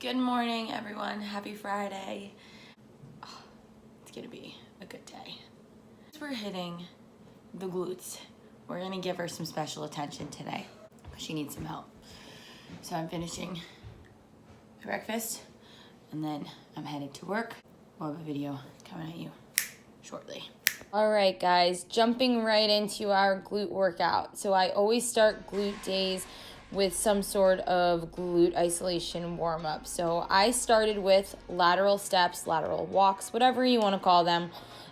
Good morning, everyone. Happy Friday. Oh, it's gonna be a good day. We're hitting the glutes. We're gonna give her some special attention today. She needs some help. So I'm finishing breakfast and then I'm headed to work. We'll have a video coming at you shortly. All right, guys, jumping right into our glute workout. So I always start glute days with some sort of glute isolation warm-up. So I started with lateral steps, lateral walks, whatever you want to call them,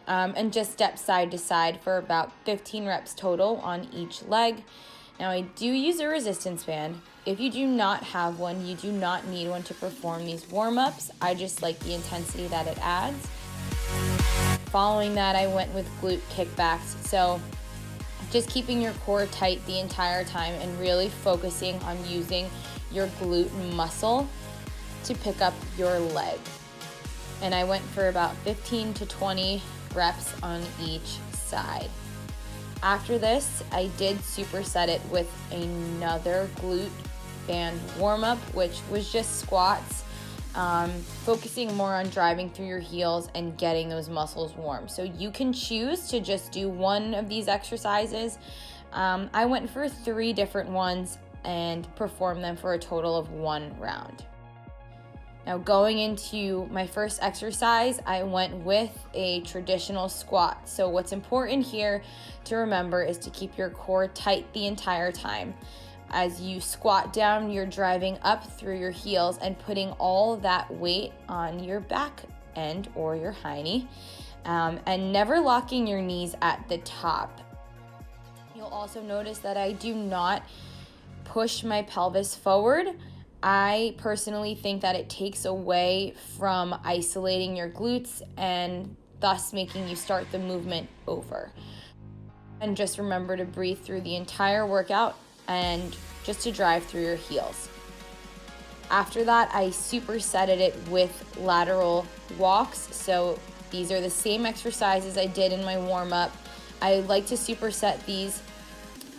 and just step side to side for about 15 reps total on each leg. Now I do use a resistance band. If you do not have one, you do not need one to perform these warm-ups. I just like the intensity that it adds. Following that, I went with glute kickbacks. So just keeping your core tight the entire time and really focusing on using your glute muscle to pick up your leg. And I went for about 15 to 20 reps on each side. After this, I did superset it with another glute band warm-up, which was just squats, focusing more on driving through your heels and getting those muscles warm. So you can choose to just do one of these exercises. I went for 3 different ones and performed them for a total of 1 round. Now going into my first exercise, I went with a traditional squat. So what's important here to remember is to keep your core tight the entire time. As you squat down, you're driving up through your heels and putting all that weight on your back end or your hiney, and never locking your knees at the top. You'll also notice that I do not push my pelvis forward. I personally think that it takes away from isolating your glutes and thus making you start the movement over. And just remember to breathe through the entire workout and just to drive through your heels. After that, I supersetted it with lateral walks. So these are the same exercises I did in my warm-up. I like to superset these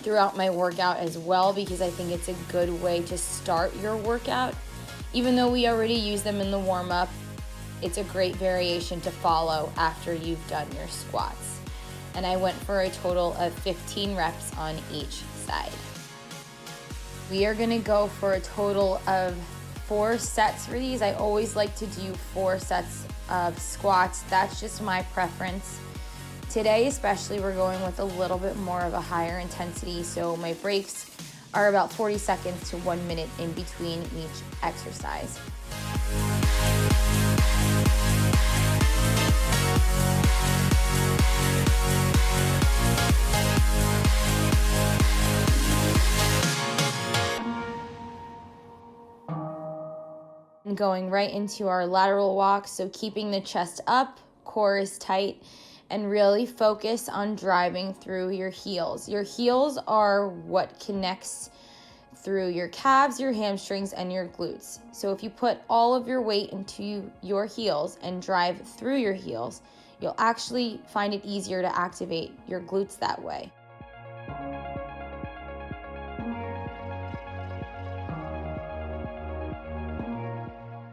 throughout my workout as well because I think it's a good way to start your workout. Even though we already use them in the warm-up, it's a great variation to follow after you've done your squats. And I went for a total of 15 reps on each side. We are gonna go for a total of 4 sets for these. I always like to do 4 sets of squats. That's just my preference. Today especially, we're going with a little bit more of a higher intensity, so my breaks are about 40 seconds to 1 minute in between each exercise. And going right into our lateral walk, so keeping the chest up, core is tight, and really focus on driving through your heels. Your heels are what connects through your calves, your hamstrings, and your glutes. So if you put all of your weight into your heels and drive through your heels, you'll actually find it easier to activate your glutes that way.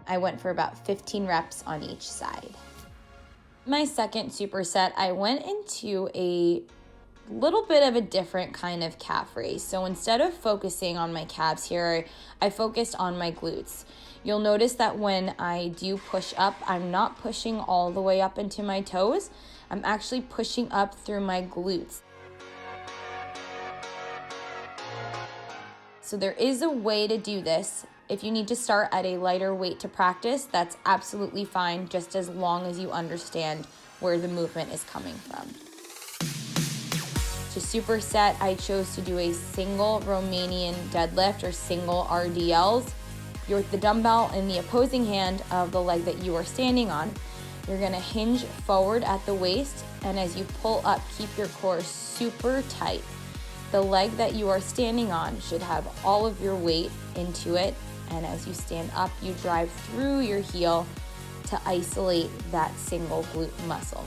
I went for about 15 reps on each side. My second superset, I went into a little bit of a different kind of calf raise. So instead of focusing on my calves here, I focused on my glutes. You'll notice that when I do push up, I'm not pushing all the way up into my toes. I'm actually pushing up through my glutes. So there is a way to do this. If you need to start at a lighter weight to practice, that's absolutely fine, just as long as you understand where the movement is coming from. To superset, I chose to do a single Romanian deadlift or single RDLs. You're with the dumbbell in the opposing hand of the leg that you are standing on. You're gonna hinge forward at the waist, and as you pull up, keep your core super tight. The leg that you are standing on should have all of your weight into it, and as you stand up, you drive through your heel to isolate that single glute muscle.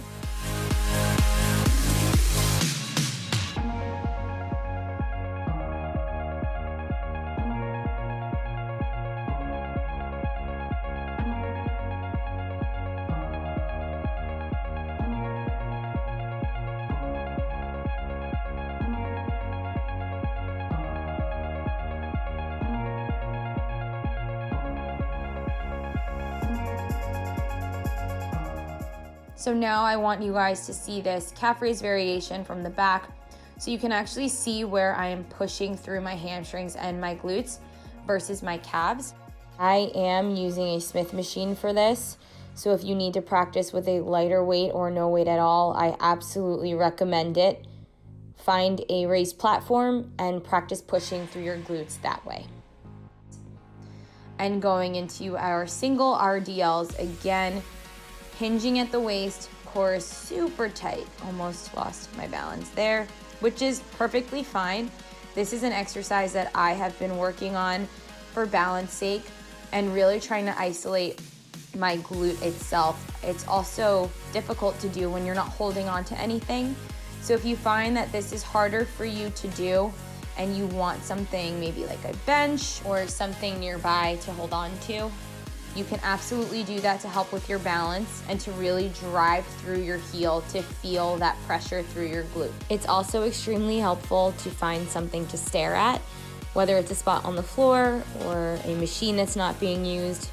So now I want you guys to see this calf raise variation from the back, so you can actually see where I am pushing through my hamstrings and my glutes versus my calves. I am using a Smith machine for this, so if you need to practice with a lighter weight or no weight at all, I absolutely recommend it. Find a raised platform and practice pushing through your glutes that way. And going into our single RDLs, again, hinging at the waist, core is super tight. Almost lost my balance there, which is perfectly fine. This is an exercise that I have been working on for balance sake and really trying to isolate my glute itself. It's also difficult to do when you're not holding on to anything. So if you find that this is harder for you to do and you want something maybe like a bench or something nearby to hold on to, you can absolutely do that to help with your balance and to really drive through your heel to feel that pressure through your glute. It's also extremely helpful to find something to stare at, whether it's a spot on the floor or a machine that's not being used.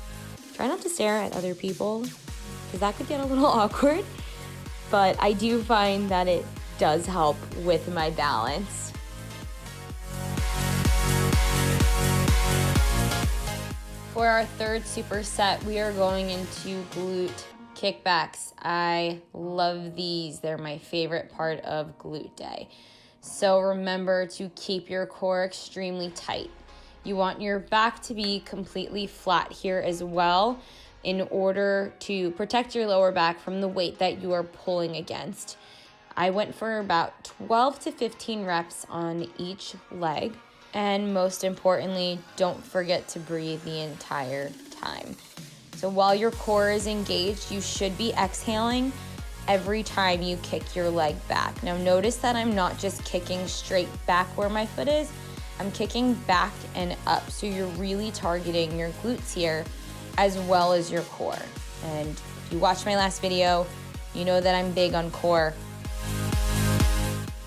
Try not to stare at other people because that could get a little awkward, but I do find that it does help with my balance. For our third superset, we are going into glute kickbacks. I love these. They're my favorite part of glute day. So remember to keep your core extremely tight. You want your back to be completely flat here as well in order to protect your lower back from the weight that you are pulling against. I went for about 12 to 15 reps on each leg. And most importantly, don't forget to breathe the entire time. So while your core is engaged, you should be exhaling every time you kick your leg back. Now notice that I'm not just kicking straight back where my foot is, I'm kicking back and up. So you're really targeting your glutes here as well as your core. And if you watched my last video, you know that I'm big on core.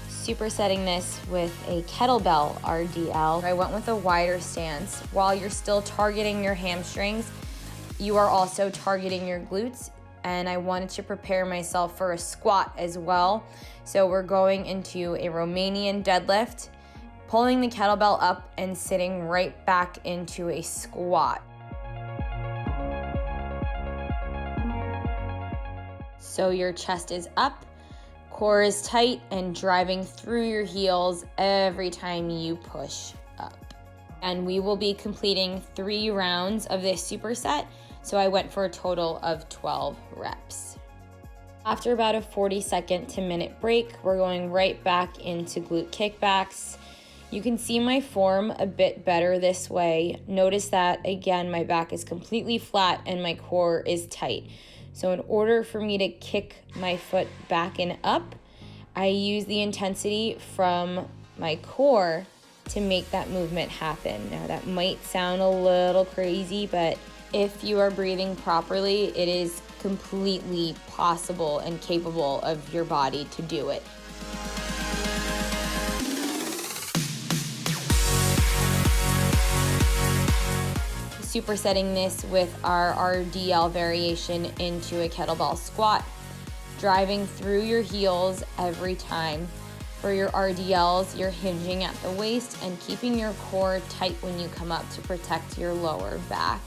Supersetting this with a Kettle Bell RDL. I went with a wider stance. While you're still targeting your hamstrings, you are also targeting your glutes, and I wanted to prepare myself for a squat as well. So we're going into a Romanian deadlift, pulling the kettlebell up and sitting right back into a squat. So your chest is up, core is tight, and driving through your heels every time you push up. And we will be completing 3 rounds of this superset, so I went for a total of 12 reps. After about a 40-second to minute break, we're going right back into glute kickbacks. You can see my form a bit better this way. Notice that, again, my back is completely flat and my core is tight. So in order for me to kick my foot back and up, I use the intensity from my core to make that movement happen. Now that might sound a little crazy, but if you are breathing properly, it is completely possible and capable of your body to do it. Supersetting this with our RDL variation into a kettlebell squat, driving through your heels every time. For your RDLs, you're hinging at the waist and keeping your core tight when you come up to protect your lower back.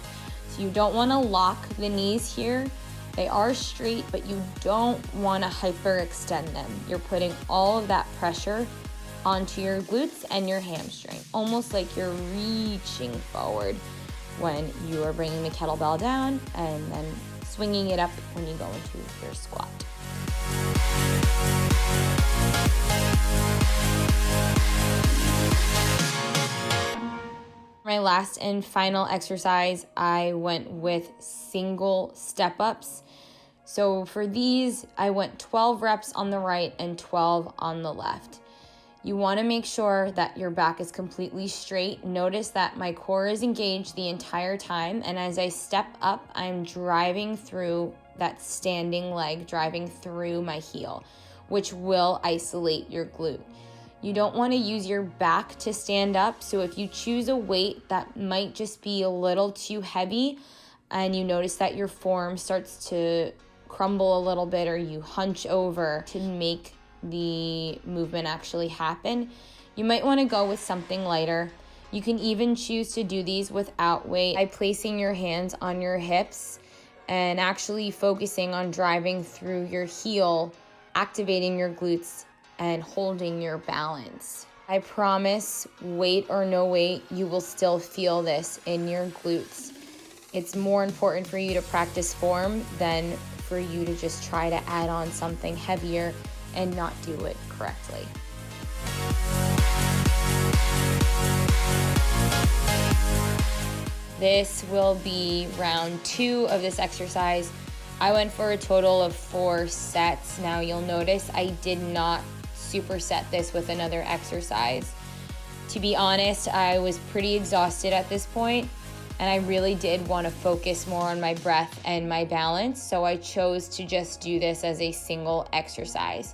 So you don't want to lock the knees here. They are straight, but you don't want to hyperextend them. You're putting all of that pressure onto your glutes and your hamstring, almost like you're reaching forward when you are bringing the kettlebell down and then swinging it up when you go into your squat. My last and final exercise, I went with single step-ups. So for these, I went 12 reps on the right and 12 on the left. You want to make sure that your back is completely straight. Notice that my core is engaged the entire time, and as I step up, I'm driving through that standing leg, driving through my heel, which will isolate your glute. You don't want to use your back to stand up, so if you choose a weight that might just be a little too heavy and you notice that your form starts to crumble a little bit or you hunch over to make the movement actually happen, you might want to go with something lighter. You can even choose to do these without weight by placing your hands on your hips and actually focusing on driving through your heel, activating your glutes, and holding your balance. I promise, weight or no weight, you will still feel this in your glutes. It's more important for you to practice form than for you to just try to add on something heavier and not do it correctly. This will be round 2 of this exercise. I went for a total of 4 sets. Now you'll notice I did not superset this with another exercise. To be honest, I was pretty exhausted at this point, and I really did want to focus more on my breath and my balance, so I chose to just do this as a single exercise.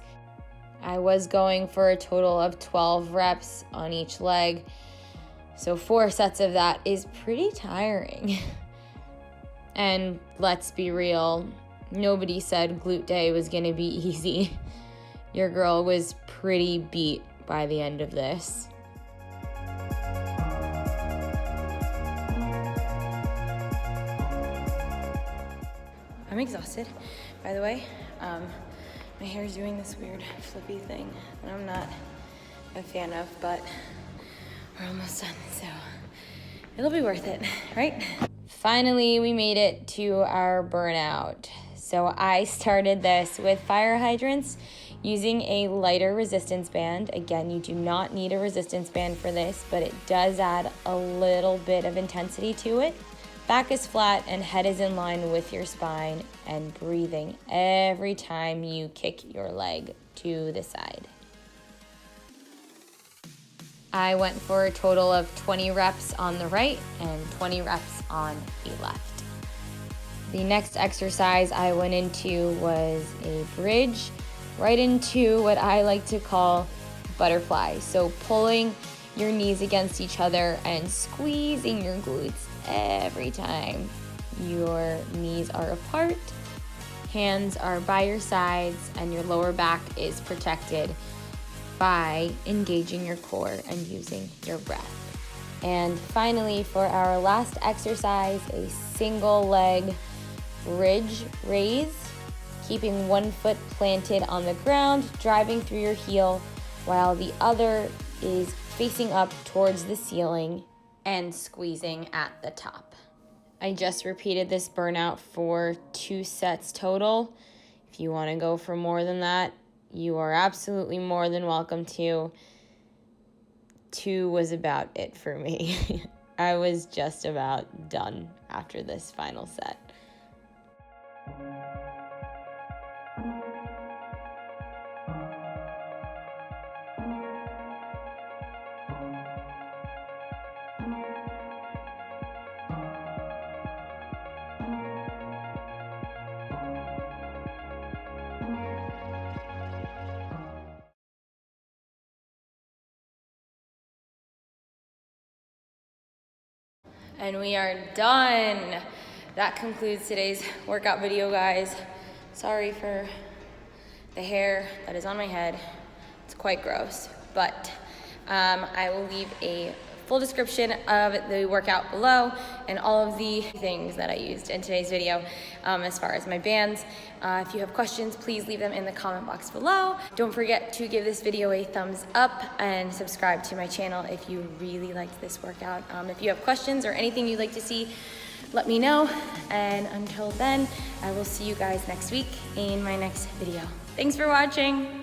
I was going for a total of 12 reps on each leg, so 4 sets of that is pretty tiring. And let's be real, nobody said glute day was gonna be easy. Your girl was pretty beat by the end of this. I'm exhausted, by the way. My hair is doing this weird flippy thing that I'm not a fan of, but we're almost done, so it'll be worth it, right? Finally, we made it to our burnout. So I started this with fire hydrants using a lighter resistance band. Again, you do not need a resistance band for this, but it does add a little bit of intensity to it. Back is flat and head is in line with your spine, and breathing every time you kick your leg to the side. I went for a total of 20 reps on the right and 20 reps on the left. The next exercise I went into was a bridge right into what I like to call butterfly. So pulling your knees against each other and squeezing your glutes every time your knees are apart, hands are by your sides, and your lower back is protected by engaging your core and using your breath. And finally, for our last exercise, a single leg bridge raise, keeping one foot planted on the ground, driving through your heel, while the other is facing up towards the ceiling and squeezing at the top. I just repeated this burnout for 2 sets total. If you want to go for more than that, you are absolutely more than welcome to. 2 was about it for me. I was just about done after this final set. And we are done. That concludes today's workout video, guys. Sorry for the hair that is on my head. It's quite gross, but I will leave a full description of the workout below and all of the things that I used in today's video as far as my bands. If you have questions, please leave them in the comment box below. Don't forget to give this video a thumbs up and subscribe to my channel if you really liked this workout. If you have questions or anything you'd like to see, let me know. And until then, I will see you guys next week in my next video. Thanks for watching.